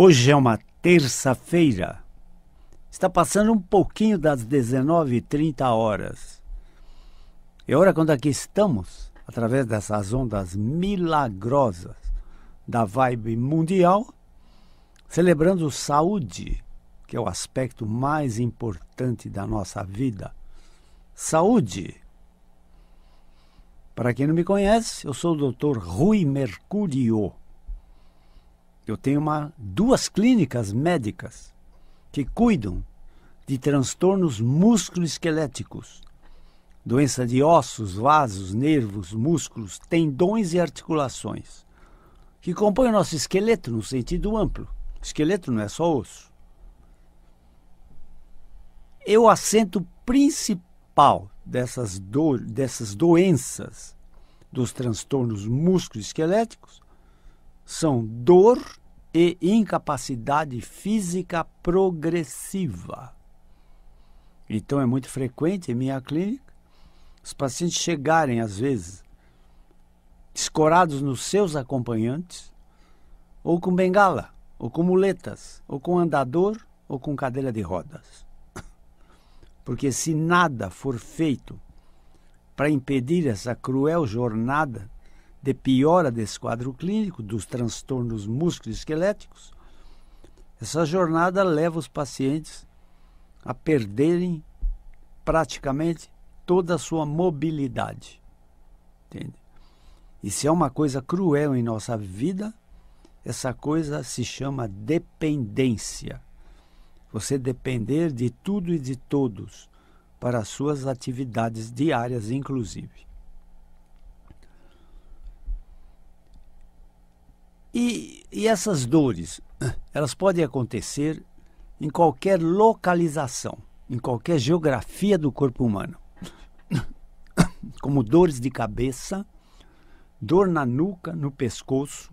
Hoje é uma terça-feira. Está passando um pouquinho das 19h30. É hora quando aqui estamos, através dessas ondas milagrosas da vibe mundial, celebrando saúde, que é o aspecto mais importante da nossa vida. Saúde. Para quem não me conhece, eu sou o Dr. Rui Mercúrio. Eu tenho duas clínicas médicas que cuidam de transtornos músculo-esqueléticos, doença de ossos, vasos, nervos, músculos, tendões e articulações, que compõem o nosso esqueleto no sentido amplo. Esqueleto não é só osso. E o acento principal dessas doenças, dos transtornos músculo-esqueléticos, são dor e incapacidade física progressiva. Então é muito frequente em minha clínica os pacientes chegarem, às vezes, escorados nos seus acompanhantes, ou com bengala, ou com muletas, ou com andador, ou com cadeira de rodas. Porque se nada for feito para impedir essa cruel jornada de piora desse quadro clínico, dos transtornos músculo-esqueléticos, essa jornada leva os pacientes a perderem praticamente toda a sua mobilidade. Entende? E se é uma coisa cruel em nossa vida, essa coisa se chama dependência. Você depender de tudo e de todos para as suas atividades diárias, inclusive. E essas dores, elas podem acontecer em qualquer localização, em qualquer geografia do corpo humano. Como dores de cabeça, dor na nuca, no pescoço,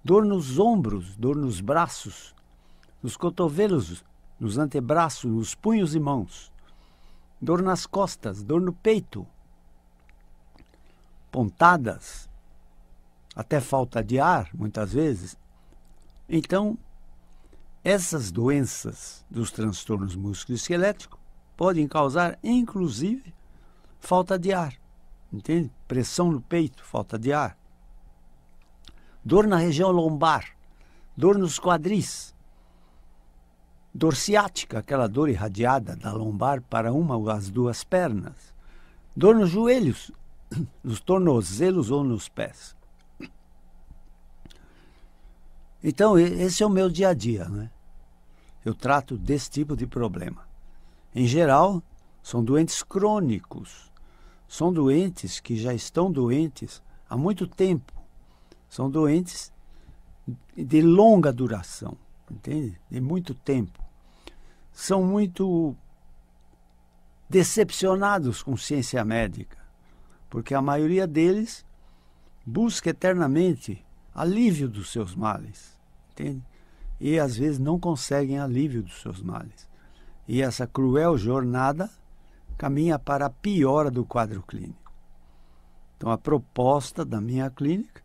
dor nos ombros, dor nos braços, nos cotovelos, nos antebraços, nos punhos e mãos, dor nas costas, dor no peito, pontadas, até falta de ar, muitas vezes. Então, essas doenças dos transtornos musculoesqueléticos podem causar, inclusive, falta de ar. Entende? Pressão no peito, falta de ar. Dor na região lombar, dor nos quadris, dor ciática, aquela dor irradiada da lombar para uma ou as duas pernas, dor nos joelhos, nos tornozelos ou nos pés. Então, esse é o meu dia a dia, né? Eu trato desse tipo de problema. Em geral, são doentes crônicos. São doentes que já estão doentes há muito tempo. São doentes de longa duração, entende? De muito tempo. São muito decepcionados com ciência médica, porque a maioria deles busca eternamente alívio dos seus males, entende? E às vezes não conseguem alívio dos seus males. E essa cruel jornada caminha para a piora do quadro clínico. Então a proposta da minha clínica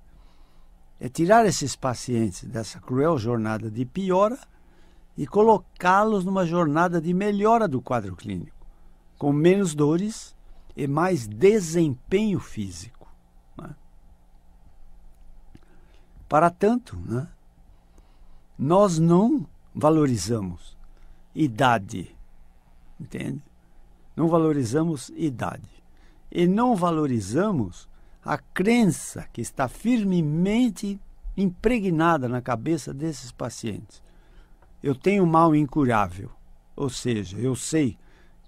é tirar esses pacientes dessa cruel jornada de piora e colocá-los numa jornada de melhora do quadro clínico, com menos dores e mais desempenho físico. Né? Para tanto, né, nós não valorizamos idade, entende? Não valorizamos idade. E não valorizamos a crença que está firmemente impregnada na cabeça desses pacientes. Eu tenho mal incurável, ou seja, eu sei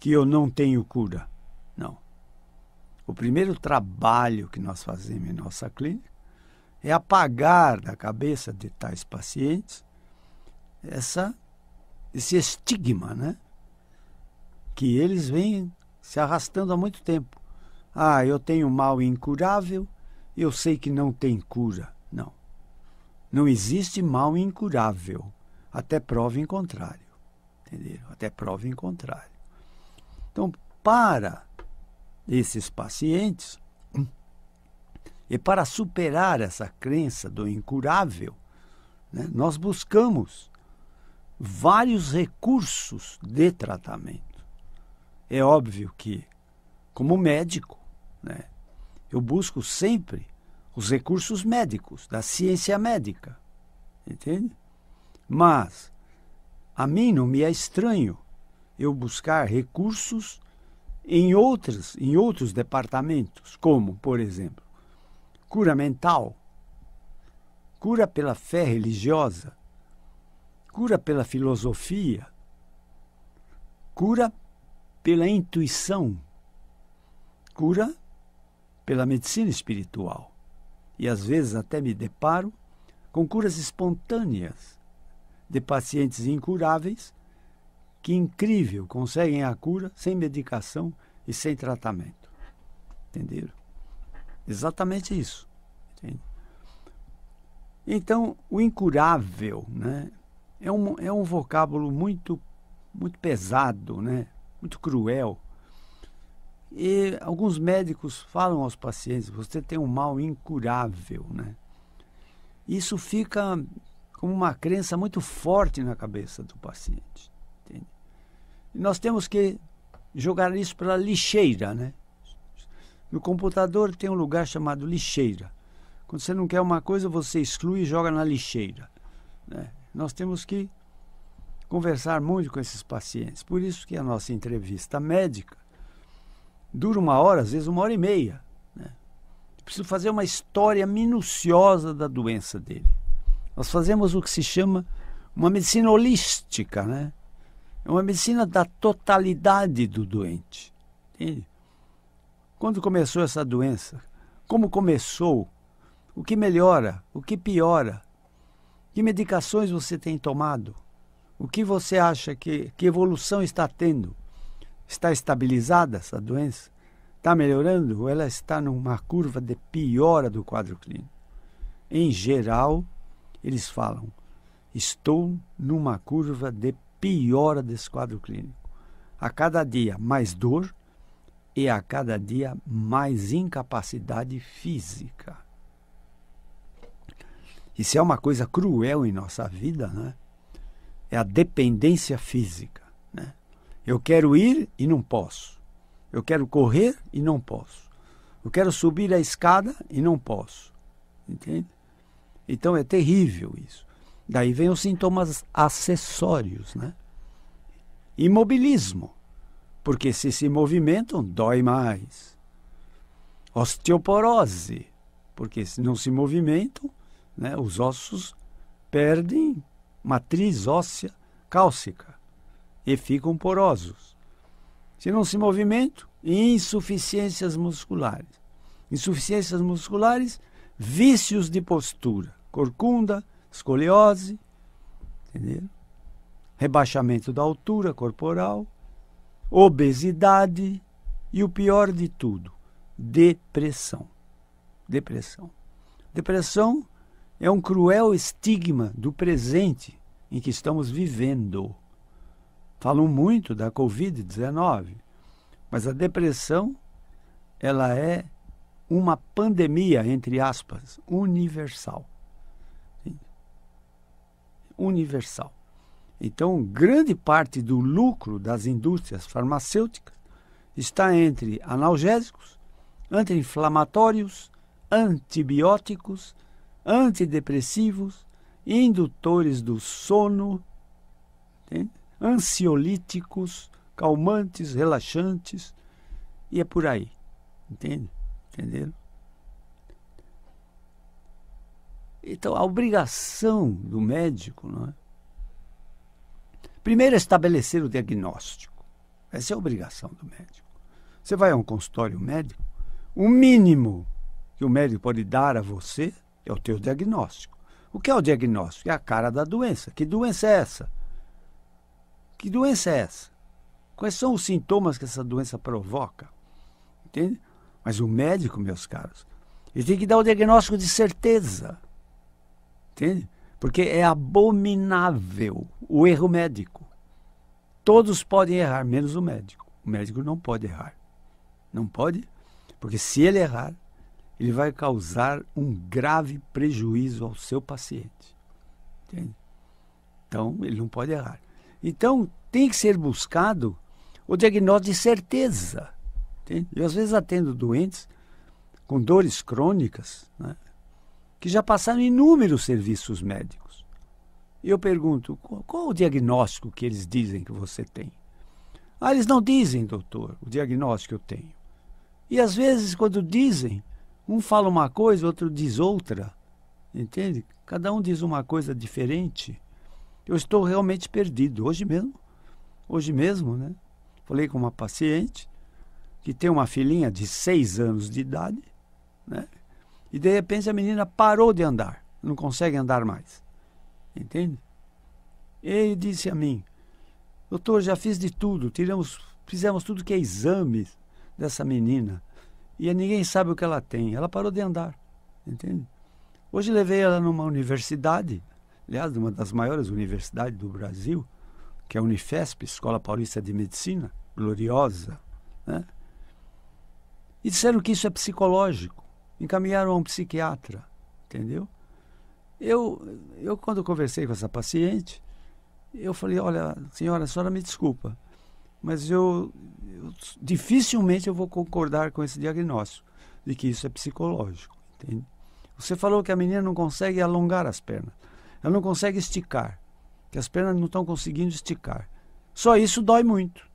que eu não tenho cura. Não. O primeiro trabalho que nós fazemos em nossa clínica é apagar da cabeça de tais pacientes esse estigma, né? Que eles vêm se arrastando há muito tempo. Ah, eu tenho mal incurável, eu sei que não tem cura. Não. Não existe mal incurável, até prova em contrário. Entenderam? Até prova em contrário. Então, para esses pacientes, e para superar essa crença do incurável, né? Nós buscamos vários recursos de tratamento. É óbvio que, como médico, né, eu busco sempre os recursos médicos, da ciência médica, entende? Mas a mim não me é estranho eu buscar recursos em outros departamentos, como, por exemplo, cura mental, cura pela fé religiosa, cura pela filosofia, cura pela intuição, cura pela medicina espiritual. E às vezes até me deparo com curas espontâneas de pacientes incuráveis que, incrível, conseguem a cura sem medicação e sem tratamento. Entenderam? Exatamente isso. Entende? Então, o incurável, né, é um vocábulo muito pesado, né, muito cruel. E alguns médicos falam aos pacientes: você tem um mal incurável, né? Isso fica como uma crença muito forte na cabeça do paciente. Entende? E nós temos que jogar isso pela lixeira, né? No computador tem um lugar chamado lixeira. Quando você não quer uma coisa, você exclui e joga na lixeira, né? Nós temos que conversar muito com esses pacientes. Por isso que a nossa entrevista médica dura 1 hora, às vezes 1h30, né? Eu preciso fazer uma história minuciosa da doença dele. Nós fazemos o que se chama uma medicina holística, né? É uma medicina da totalidade do doente. Entende? Quando começou essa doença? Como começou? O que melhora? O que piora? Que medicações você tem tomado? O que você acha que evolução está tendo? Está estabilizada essa doença? Está melhorando ou ela está numa curva de piora do quadro clínico? Em geral, eles falam: estou numa curva de piora desse quadro clínico. A cada dia mais dor e a cada dia mais incapacidade física. Isso é uma coisa cruel em nossa vida, né? É a dependência física, né? Eu quero ir e não posso. Eu quero correr e não posso. Eu quero subir a escada e não posso. Entende? Então é terrível isso. Daí vem os sintomas acessórios, né? Imobilismo, porque se movimentam, dói mais. Osteoporose, porque se não se movimentam, né, os ossos perdem matriz óssea cálcica e ficam porosos. Se não se movimentam, insuficiências musculares. Insuficiências musculares, vícios de postura, corcunda, escoliose, entendeu? Rebaixamento da altura corporal, obesidade e o pior de tudo, depressão. Depressão. Depressão é um cruel estigma do presente em que estamos vivendo. Falam muito da Covid-19, mas a depressão, ela é uma pandemia, entre aspas, universal. Universal. Então, grande parte do lucro das indústrias farmacêuticas está entre analgésicos, anti-inflamatórios, antibióticos, antidepressivos, indutores do sono, entende? Ansiolíticos, calmantes, relaxantes, e é por aí. Entende? Entenderam? Então, a obrigação do médico, não é? Primeiro, estabelecer o diagnóstico. Essa é a obrigação do médico. Você vai a um consultório médico, o mínimo que o médico pode dar a você é o teu diagnóstico. O que é o diagnóstico? É a cara da doença. Que doença é essa? Que doença é essa? Quais são os sintomas que essa doença provoca? Entende? Mas o médico, meus caros, ele tem que dar o diagnóstico de certeza. Entende? Porque é abominável o erro médico. Todos podem errar, menos o médico. O médico não pode errar. Não pode, porque se ele errar, ele vai causar um grave prejuízo ao seu paciente. Entende? Então, ele não pode errar. Então, tem que ser buscado o diagnóstico de certeza. Entende? Eu, às vezes, atendo doentes com dores crônicas, né, que já passaram inúmeros serviços médicos. E eu pergunto, qual o diagnóstico que eles dizem que você tem? Ah, eles não dizem, doutor, o diagnóstico que eu tenho. E, às vezes, quando dizem, um fala uma coisa, outro diz outra. Entende? Cada um diz uma coisa diferente. Eu estou realmente perdido. Hoje mesmo, né? Falei com uma paciente que tem uma filhinha de 6 anos de idade, né? E de repente a menina parou de andar, não consegue andar mais. Entende? E ele disse a mim, doutor, já fiz de tudo, fizemos tudo que é exames dessa menina e ninguém sabe o que ela tem. Ela parou de andar, entende? Hoje levei ela numa universidade, aliás, uma das maiores universidades do Brasil, que é a Unifesp, Escola Paulista de Medicina, gloriosa, né? E disseram que isso é psicológico. Encaminharam a um psiquiatra, entendeu? Eu quando conversei com essa paciente, eu falei, olha, senhora, a senhora me desculpa, mas dificilmente eu vou concordar com esse diagnóstico de que isso é psicológico, entende? Você falou que a menina não consegue alongar as pernas, ela não consegue esticar, que as pernas não estão conseguindo esticar. Só isso dói muito.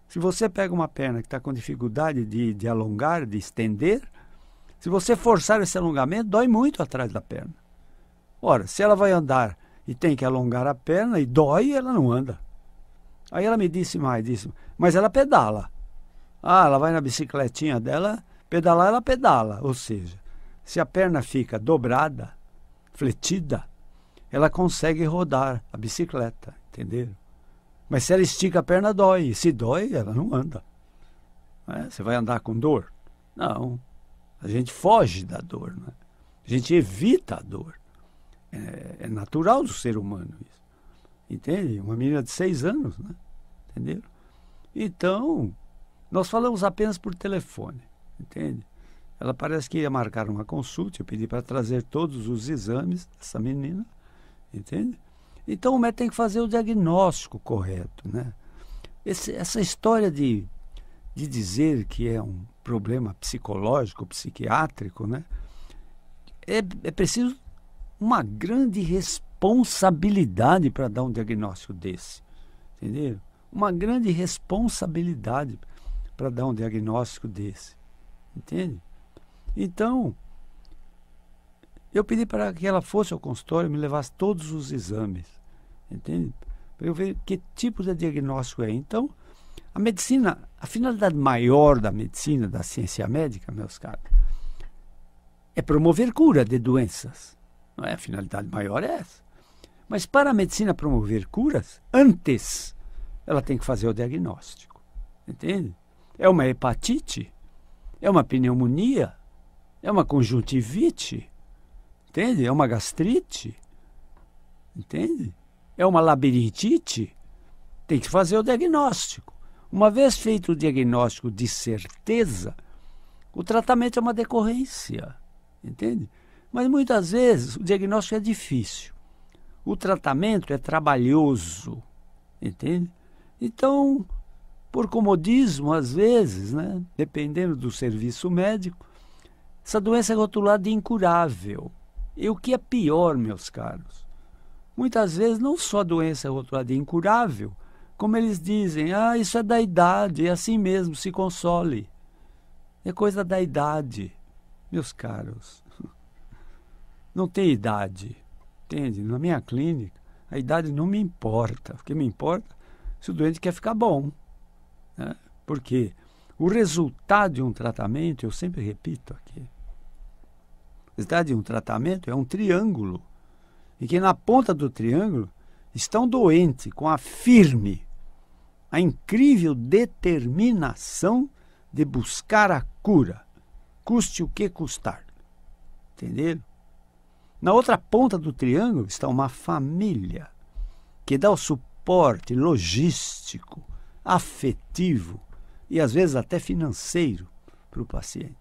Se você pega uma perna que está com dificuldade de alongar, de estender, se você forçar esse alongamento, dói muito atrás da perna. Ora, se ela vai andar e tem que alongar a perna e dói, ela não anda. Aí ela me disse, mas ela pedala. Ah, ela vai na bicicletinha dela, pedalar ela pedala. Ou seja, se a perna fica dobrada, fletida, ela consegue rodar a bicicleta, entendeu? Mas se ela estica a perna, dói. E se dói, ela não anda. Você vai andar com dor? Não. A gente foge da dor, né? A gente evita a dor. É natural do ser humano isso. Entende? Uma menina de 6 anos, né? Entendeu? Então, nós falamos apenas por telefone, entende? Ela parece que ia marcar uma consulta, eu pedi para trazer todos os exames dessa menina, entende? Então o médico tem que fazer o diagnóstico correto, né? Essa história de dizer que é um problema psicológico, psiquiátrico, né? É preciso uma grande responsabilidade para dar um diagnóstico desse, entendeu? Uma grande responsabilidade para dar um diagnóstico desse, entende? Então, eu pedi para que ela fosse ao consultório e me levasse todos os exames, entende? Para eu ver que tipo de diagnóstico é. Então, a medicina, a finalidade maior da medicina, da ciência médica, meus caros, é promover cura de doenças. Não é? A finalidade maior é essa. Mas para a medicina promover curas, antes ela tem que fazer o diagnóstico, entende? É uma hepatite? É uma pneumonia? É uma conjuntivite? Entende? É uma gastrite? Entende? É uma labirintite? Tem que fazer o diagnóstico. Uma vez feito o diagnóstico de certeza, o tratamento é uma decorrência, entende? Mas muitas vezes o diagnóstico é difícil. O tratamento é trabalhoso, entende? Então, por comodismo, às vezes, né, dependendo do serviço médico, essa doença é rotulada de incurável. E o que é pior, meus caros, muitas vezes não só a doença é rotulada de incurável, como eles dizem, isso é da idade, é assim mesmo, se console. É coisa da idade, meus caros. Não tem idade, entende? Na minha clínica, a idade não me importa. O que me importa é se o doente quer ficar bom, né? Porque o resultado de um tratamento, eu sempre repito aqui, o resultado de um tratamento é um triângulo. E que na ponta do triângulo está um doente com a incrível determinação de buscar a cura, custe o que custar. Entenderam? Na outra ponta do triângulo está uma família que dá o suporte logístico, afetivo e às vezes até financeiro para o paciente.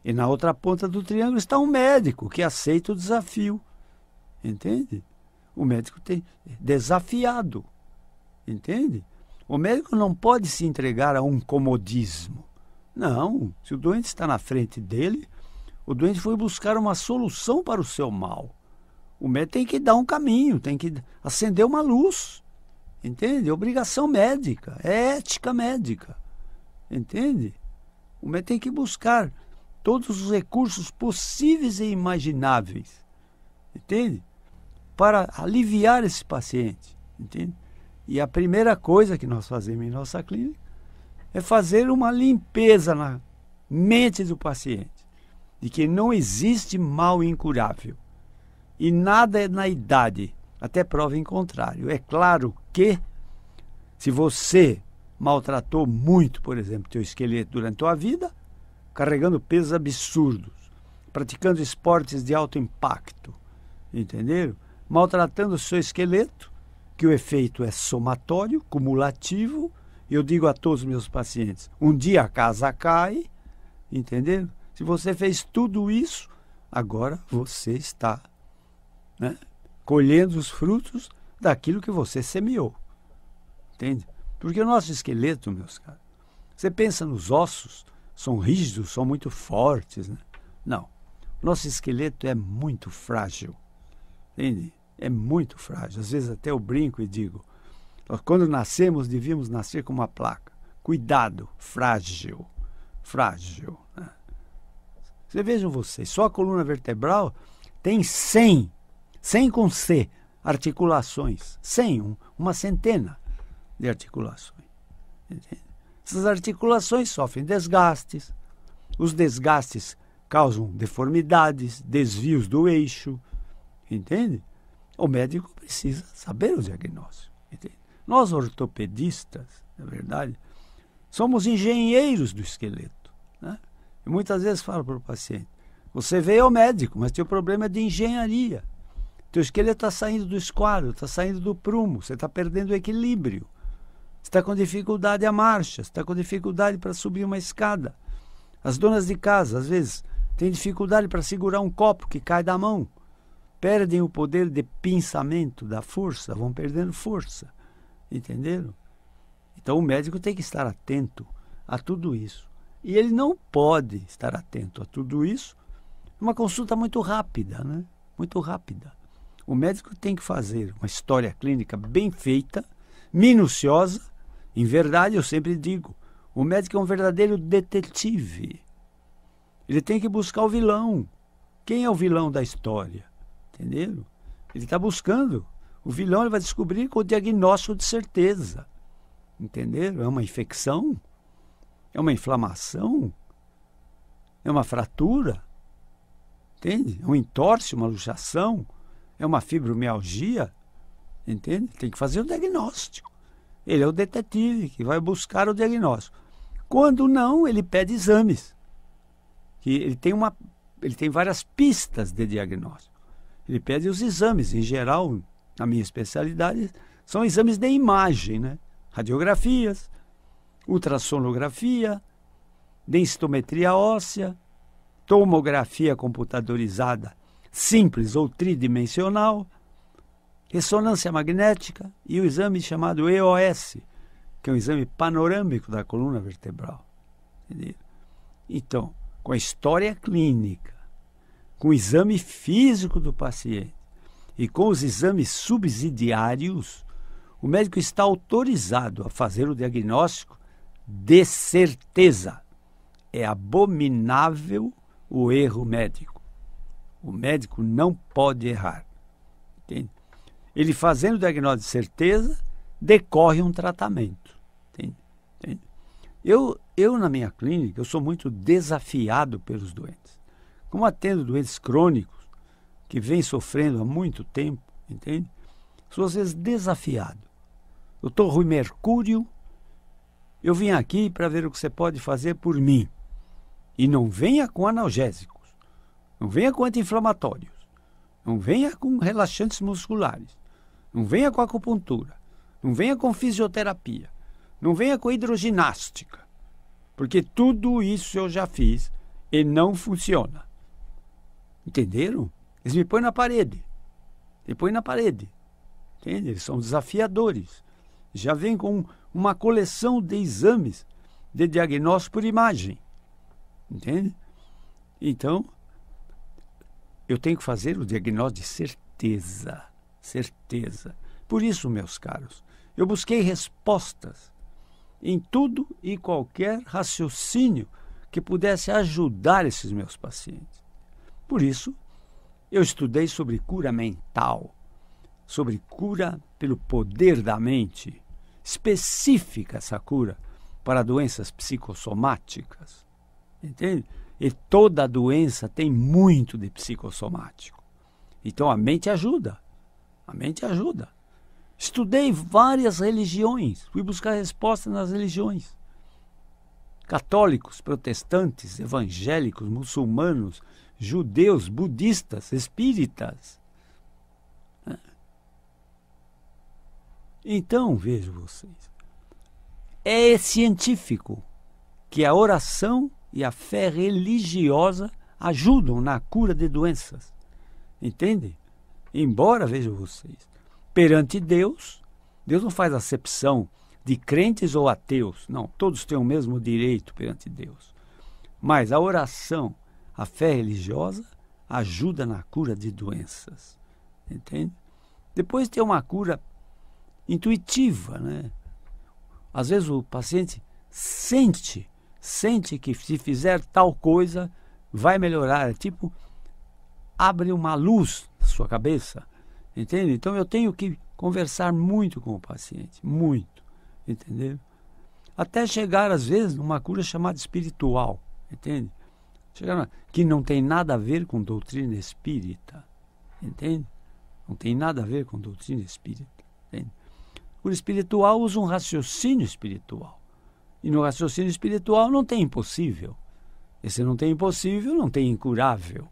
E na outra ponta do triângulo está um médico que aceita o desafio. Entende? O médico tem desafiado, entende? O médico não pode se entregar a um comodismo. Não, se o doente está na frente dele, o doente foi buscar uma solução para o seu mal. O médico tem que dar um caminho, tem que acender uma luz, entende? É obrigação médica, é ética médica, entende? O médico tem que buscar todos os recursos possíveis e imagináveis, entende? Para aliviar esse paciente, entende? E a primeira coisa que nós fazemos em nossa clínica é fazer uma limpeza na mente do paciente, de que não existe mal incurável. E nada é na idade, até prova em contrário. É claro que, se você maltratou muito, por exemplo, teu esqueleto durante a tua vida, carregando pesos absurdos, praticando esportes de alto impacto, entenderam? Maltratando o seu esqueleto, que o efeito é somatório, cumulativo. Eu digo a todos os meus pacientes, um dia a casa cai, entenderam? Se você fez tudo isso, agora você está, né, colhendo os frutos daquilo que você semeou, entende? Porque o nosso esqueleto, meus caros, você pensa nos ossos, são rígidos, são muito fortes, né? Não, nosso esqueleto é muito frágil, entende? É muito frágil. Às vezes até eu brinco e digo, nós, quando nascemos, devíamos nascer com uma placa. Cuidado, frágil, frágil. Né? Vejam vocês, só a coluna vertebral tem 100 com C, articulações. 100, uma centena de articulações. Entende? Essas articulações sofrem desgastes. Os desgastes causam deformidades, desvios do eixo. Entende? O médico precisa saber o diagnóstico. Entende? Nós, ortopedistas, na verdade, somos engenheiros do esqueleto. Né? E muitas vezes falo para o paciente, você veio ao médico, mas teu problema é de engenharia. Teu esqueleto está saindo do esquadro, está saindo do prumo, você está perdendo o equilíbrio. Você está com dificuldade à marcha, você está com dificuldade para subir uma escada. As donas de casa, às vezes, têm dificuldade para segurar um copo que cai da mão. Perdem o poder de pinçamento da força, vão perdendo força. Entenderam? Então o médico tem que estar atento a tudo isso. E ele não pode estar atento a tudo isso numa consulta muito rápida, né? Muito rápida. O médico tem que fazer uma história clínica bem feita, minuciosa. Em verdade, eu sempre digo, o médico é um verdadeiro detetive. Ele tem que buscar o vilão. Quem é o vilão da história? Entenderam? Ele está buscando. O vilão ele vai descobrir com o diagnóstico de certeza. Entenderam? É uma infecção? É uma inflamação? É uma fratura? Entende? É um entorse, uma luxação? É uma fibromialgia? Entende? Tem que fazer o diagnóstico. Ele é o detetive que vai buscar o diagnóstico. Quando não, ele pede exames. Que ele tem várias pistas de diagnóstico. Ele pede os exames, em geral, na minha especialidade, são exames de imagem, né? Radiografias, ultrassonografia, densitometria óssea, tomografia computadorizada simples ou tridimensional, ressonância magnética e o exame chamado EOS, que é um exame panorâmico da coluna vertebral. Entendeu? Então, com a história clínica, com o exame físico do paciente e com os exames subsidiários, o médico está autorizado a fazer o diagnóstico de certeza. É abominável o erro médico. O médico não pode errar. Entende? Ele fazendo o diagnóstico de certeza, decorre um tratamento. Entende? Entende? Eu, na minha clínica, eu sou muito desafiado pelos doentes. Como atendo doentes crônicos, que vêm sofrendo há muito tempo, entende? Sou às vezes desafiado. Doutor Rui Mercúrio, eu vim aqui para ver o que você pode fazer por mim. E não venha com analgésicos, não venha com anti-inflamatórios, não venha com relaxantes musculares, não venha com acupuntura, não venha com fisioterapia, não venha com hidroginástica, porque tudo isso eu já fiz e não funciona. Entenderam? Eles me põem na parede. Me põem na parede. Entende? Eles são desafiadores. Já vem com uma coleção de exames de diagnóstico por imagem. Entende? Então, eu tenho que fazer o diagnóstico de certeza. Certeza. Por isso, meus caros, eu busquei respostas em tudo e qualquer raciocínio que pudesse ajudar esses meus pacientes. Por isso, eu estudei sobre cura mental, sobre cura pelo poder da mente, específica essa cura para doenças psicossomáticas. Entende? E toda doença tem muito de psicossomático. Então a mente ajuda. A mente ajuda. Estudei várias religiões, fui buscar respostas nas religiões. Católicos, protestantes, evangélicos, muçulmanos, judeus, budistas, espíritas. Então, vejam vocês, é científico que a oração e a fé religiosa ajudam na cura de doenças. Entende? Embora, vejam vocês, perante Deus, Deus não faz acepção de crentes ou ateus. Não, todos têm o mesmo direito perante Deus. Mas a oração, a fé religiosa, ajuda na cura de doenças. Entende? Depois tem uma cura intuitiva, né? Às vezes o paciente sente que se fizer tal coisa vai melhorar. É tipo, abre uma luz na sua cabeça. Entende? Então eu tenho que conversar muito com o paciente, muito, entendeu? Até chegar às vezes numa cura chamada espiritual, entende? Que não tem nada a ver com doutrina espírita, entende? Não tem nada a ver com doutrina espírita, entende? Cura espiritual usa um raciocínio espiritual. E no raciocínio espiritual não tem impossível. E se não tem impossível, não tem incurável.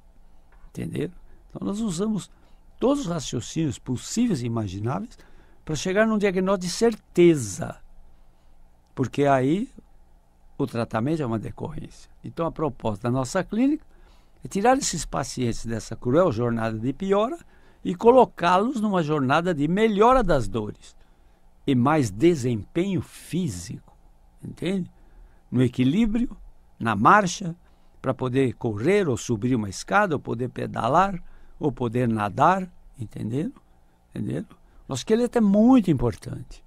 Entenderam? Então nós usamos todos os raciocínios possíveis e imagináveis para chegar num diagnóstico de certeza. Porque aí o tratamento é uma decorrência. Então a proposta da nossa clínica é tirar esses pacientes dessa cruel jornada de piora e colocá-los numa jornada de melhora das dores e mais desempenho físico. Entende? No equilíbrio, na marcha, para poder correr ou subir uma escada, ou poder pedalar, ou poder nadar, entenderam? Entenderam? Nosso esqueleto é muito importante,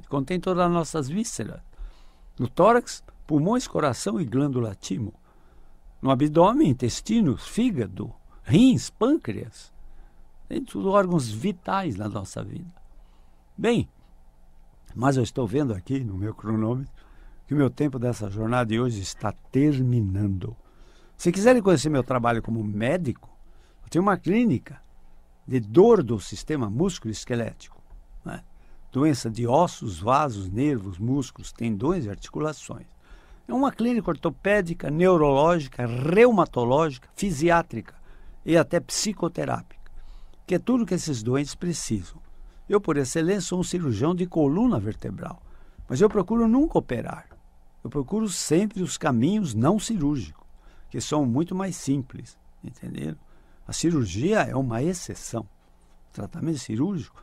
contém todas as nossas vísceras. No tórax, pulmões, coração e glândula timo. No abdômen, intestinos, fígado, rins, pâncreas. Tem tudo órgãos vitais na nossa vida. Bem, mas eu estou vendo aqui no meu cronômetro que o meu tempo dessa jornada de hoje está terminando. Se quiserem conhecer meu trabalho como médico, eu tenho uma clínica de dor do sistema músculo-esquelético, né? Doença de ossos, vasos, nervos, músculos, tendões e articulações. É uma clínica ortopédica, neurológica, reumatológica, fisiátrica e até psicoterápica, que é tudo que esses doentes precisam. Eu, por excelência, sou um cirurgião de coluna vertebral, mas eu procuro nunca operar. Eu procuro sempre os caminhos não cirúrgicos, que são muito mais simples, entenderam? A cirurgia é uma exceção. O tratamento cirúrgico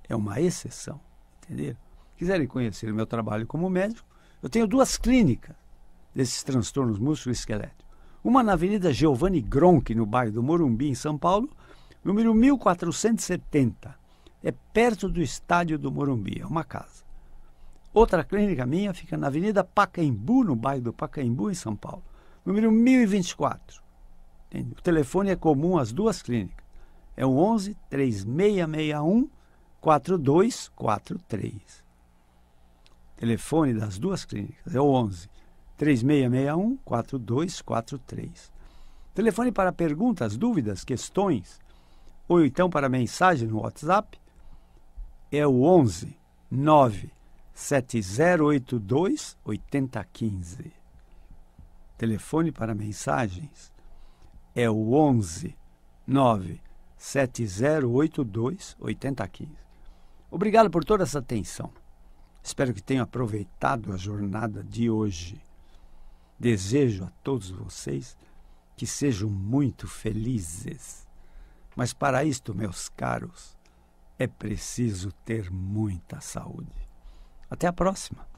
é uma exceção, entenderam? Quiserem conhecer o meu trabalho como médico, eu tenho 2 clínicas desses transtornos músculo-esqueléticos. Uma na Avenida Giovanni Gronchi, no bairro do Morumbi, em São Paulo, número 1470. É perto do estádio do Morumbi, é uma casa. Outra clínica minha fica na Avenida Pacaembu, no bairro do Pacaembu, em São Paulo, número 1024. Entende? O telefone é comum às 2 clínicas. É o 11 3661 4243. Telefone das 2 clínicas é o 11 3661 4243. Telefone para perguntas, dúvidas, questões, ou então para mensagem no WhatsApp, é o 11 97082 8015. Telefone para mensagens é o 11 97082 8015. Obrigado por toda essa atenção. Espero que tenham aproveitado a jornada de hoje. Desejo a todos vocês que sejam muito felizes. Mas para isto, meus caros, é preciso ter muita saúde. Até a próxima!